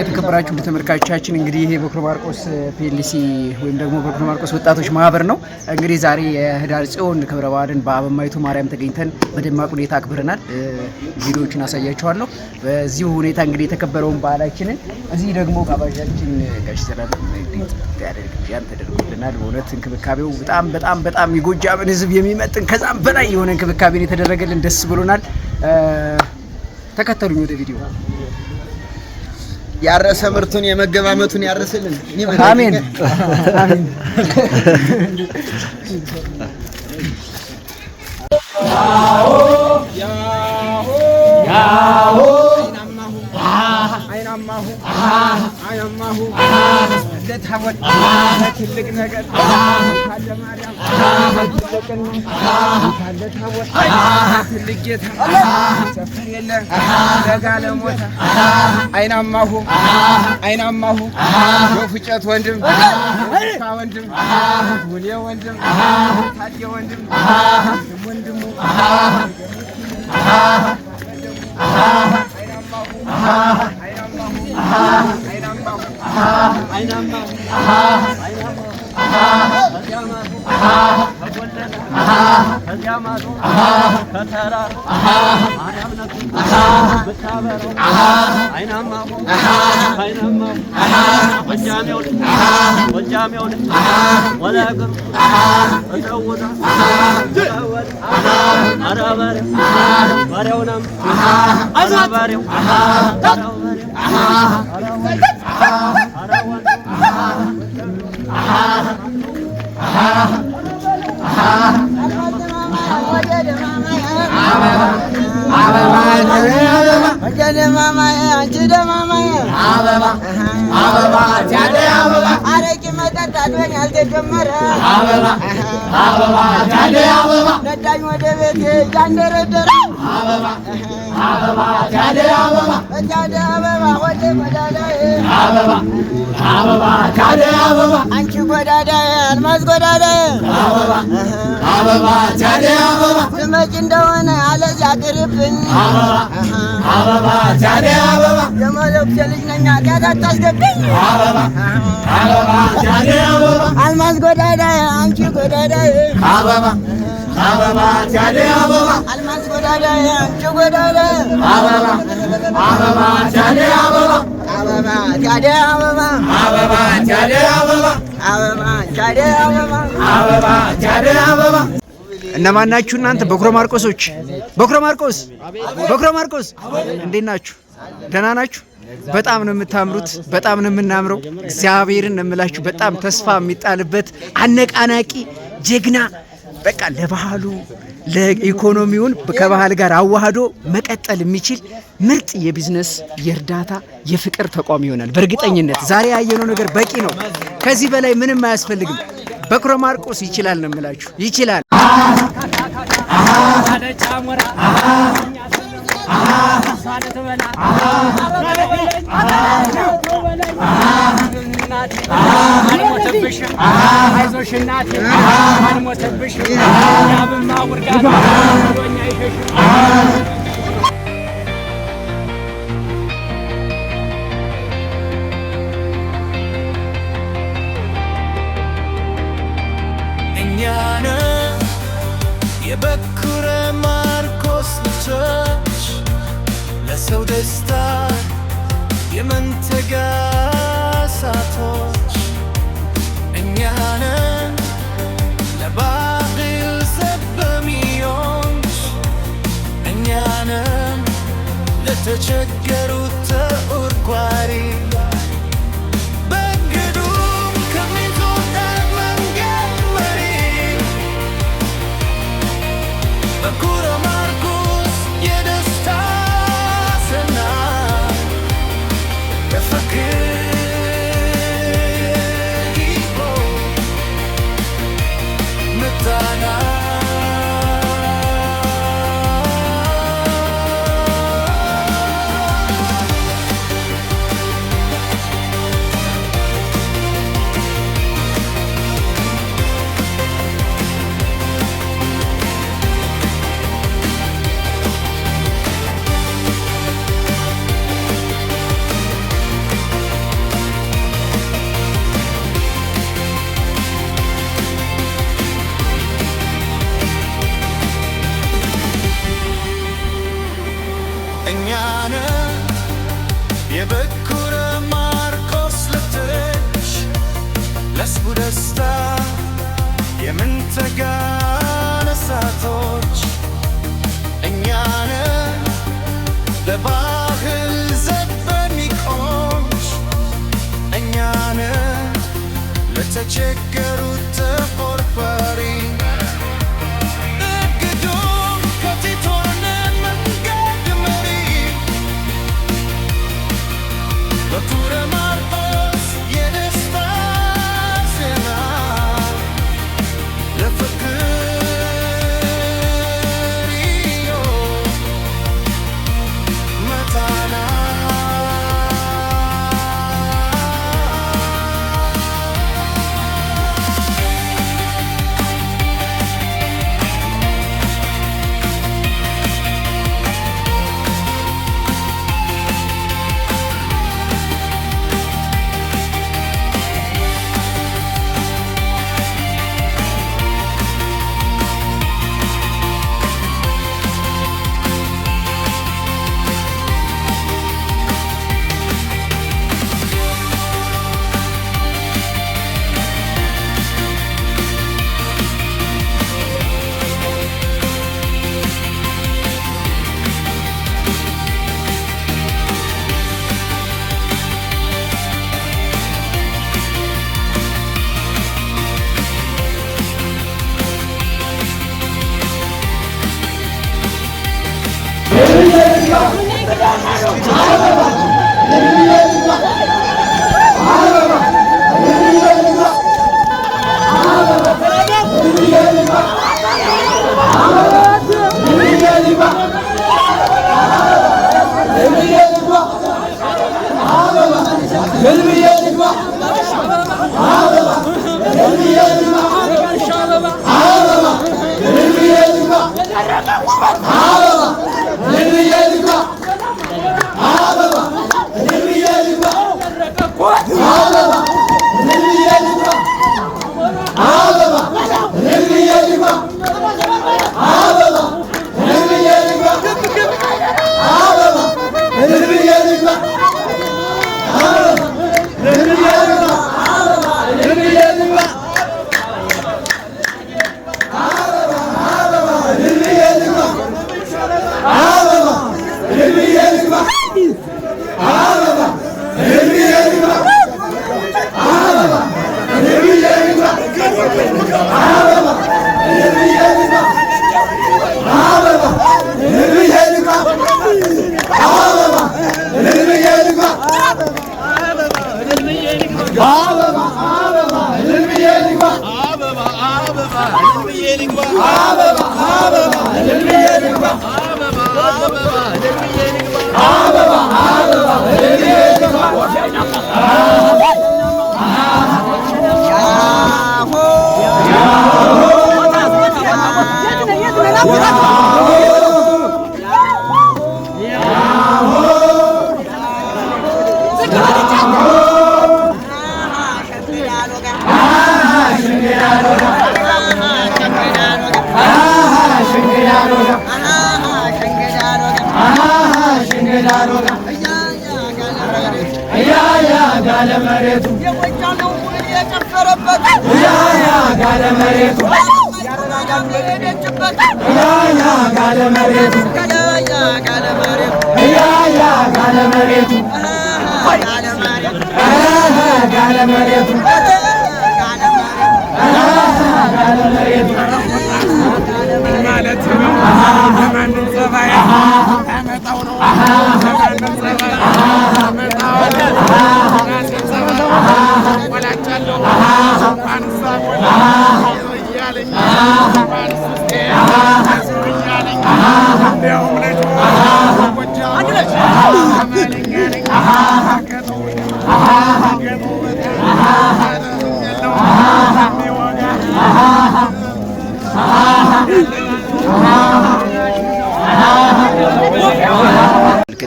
የተከበራችሁ ተመልካቾቻችን እንግዲህ ይሄ በኩረ ማርቆስ ፒኤልሲ ወይም ደግሞ በኩረ ማርቆስ ወጣቶች ማህበር ነው። እንግዲህ ዛሬ የህዳር ጽዮን ክብረ በዓልን በአበማይቱ ማርያም ተገኝተን በደማቅ ሁኔታ አክብረናል። ቪዲዮዎችን አሳያችኋለሁ። በዚሁ ሁኔታ እንግዲህ የተከበረውን በዓላችንን እዚህ ደግሞ ጋባዣችን ጋሽ ሰላም ያን ተደርጎልናል። በእውነት እንክብካቤው በጣም የጎጃምን ህዝብ የሚመጥን ከዛም በላይ የሆነ እንክብካቤን የተደረገልን ደስ ብሎናል። ተከተሉኝ ወደ ቪዲዮ። ያረሰ ምርቱን የመገባመቱን ያረስልን። አሜን አሜን። ያሆ ያሆ ያሆ አይናማሁ ለታወት ትልቅ ነገር ካለ ማርያም ትልቅን ካለ ታወት ትልቅ ጌታ ሰፈር የለ ለጋለ ሞታ አይናማሁ የፉጨት ወንድም ወንድም ወሌ ወንድም ታዲያ ወንድም ወንድሙ ትመጭ እንደሆነ አለዚያ ቅርብኝ የመለኩሴ ልጅ ነኝ ኃጢአት አታስገብኝ አልማዝ ጎዳዳዬ አንቺ ጎዳዳዬ አልማዝ ጎዳዳዬ አንቺ ጎዳዳዬ እነማን ናችሁ እናንተ? በኩረ ማርቆሶች በኩረ ማርቆስ እንዴት ናችሁ? ደህና ናችሁ? በጣም ነው የምታምሩት፣ በጣም ነው የምናምረው። እግዚአብሔርን ነው የምላችሁ። በጣም ተስፋ የሚጣልበት አነቃናቂ ጀግና፣ በቃ ለባህሉ ለኢኮኖሚውን ከባህል ጋር አዋህዶ መቀጠል የሚችል ምርጥ የቢዝነስ የእርዳታ የፍቅር ተቋም ይሆናል በእርግጠኝነት። ዛሬ ያየነው ነገር በቂ ነው። ከዚህ በላይ ምንም አያስፈልግም። በኩረ ማርቆስ ይችላል ነው የምላችሁ ይችላል የበኩረ ማርቆስ ልጆች ለሰው ደስታ የመንተጋ እሳቶች እኛ ነን ለባህል ዘብ በሚሆንሽ እኛ ነን ለተቸገሩት ተቆርቋሪ የበኩረ ማርቆስ ልጆች ለሕዝቡ ደስታ የምንተጋ እሳቶች እኛ ነን ለባህል ዘብ በሚቆምሽ እኛ ነን ለተቸገሩት ተቆርቋሪ በኩረ ማርቆስ የደስታ ዜና ለፍቅር መታና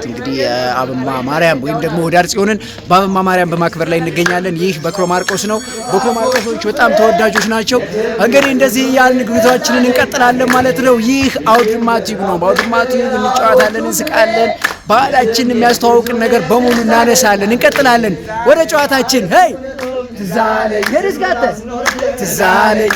እንግዲህ አብማ ማርያም ወይም ደግሞ ህዳር ጽዮንን በአብማ ማርያም በማክበር ላይ እንገኛለን። ይህ በክሮ ማርቆስ ነው። በክሮ ማርቆሶች በጣም ተወዳጆች ናቸው። እንግዲህ እንደዚህ ያልን ጉዟችንን እንቀጥላለን ማለት ነው። ይህ አውድማ ቲዩብ ነው። በአውድማ ቲዩብ እንጫወታለን፣ እንስቃለን፣ ባህላችን የሚያስተዋውቅን ነገር በሙሉ እናነሳለን፣ እንቀጥላለን። ወደ ጨዋታችን ሄይ ትዛለኝ የርስጋተ ትዛለኝ